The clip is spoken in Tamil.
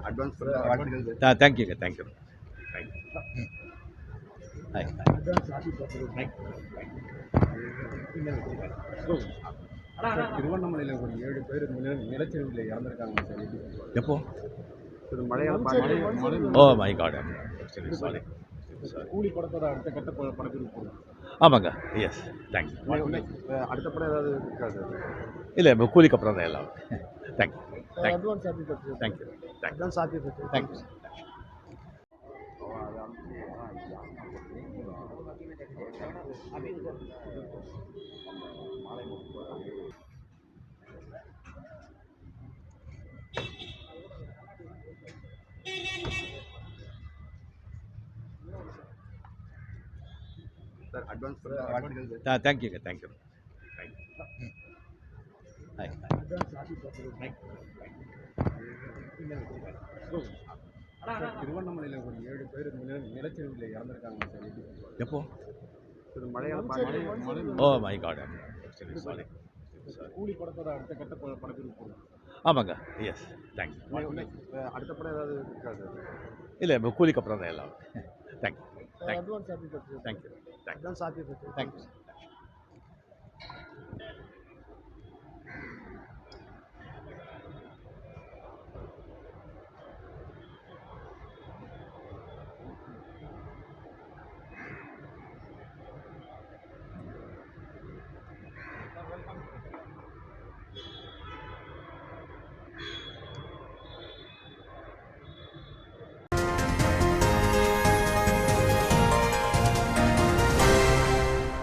அட்வான்ஸ் வாழ்த்துக்கள் சார். தேங்க்யூங்க தேங்க்யூ தேங்க்யூ. ஹாய். சார், திருவண்ணாமலையில் ஒரு 7 பேர் நிலச்சரிவில் இறந்துருக்காங்க சார். எப்போ? இது மழையால் மழை ஓ மை காட், சரி சாரி. கூலி படத்தோட அடுத்த கட்ட படப்பிடிப்பு போகும். ஆமாங்க, எஸ் தேங்க்யூ. அடுத்த படம் ஏதாவது இருக்கா சார்? இல்லை, இப்போ கூலிக்கு அப்புறம் தான் எல்லாம். Thank you thank you advance happy birthday. Thank you thank you advance happy birthday. Thank you. Sir, advance வாழ்த்துக்கள் சார். தேங்க்யூங்க தேங்க்யூ தேங்க்யூ. ஹாய். சார், திருவண்ணாமலையில் ஒரு 7 பேர் நிலச்சரிவில் இறந்துருக்காங்க சார். எப்போ? இது மழையால் ஓ மை காட், சரி சாரி. கூலி படத்தோட அடுத்த கட்ட படப்பிடிப்பு போகும். ஆமாங்க, எஸ் தேங்க்யூ. அடுத்த படம் ஏதாவது இருக்கா சார்? இல்லை, இப்போ கூலிக்கு அப்புறம் தான் எல்லாம். Thank you thank you advance happy birthday. Thank you thank you advance happy birthday. Thank you.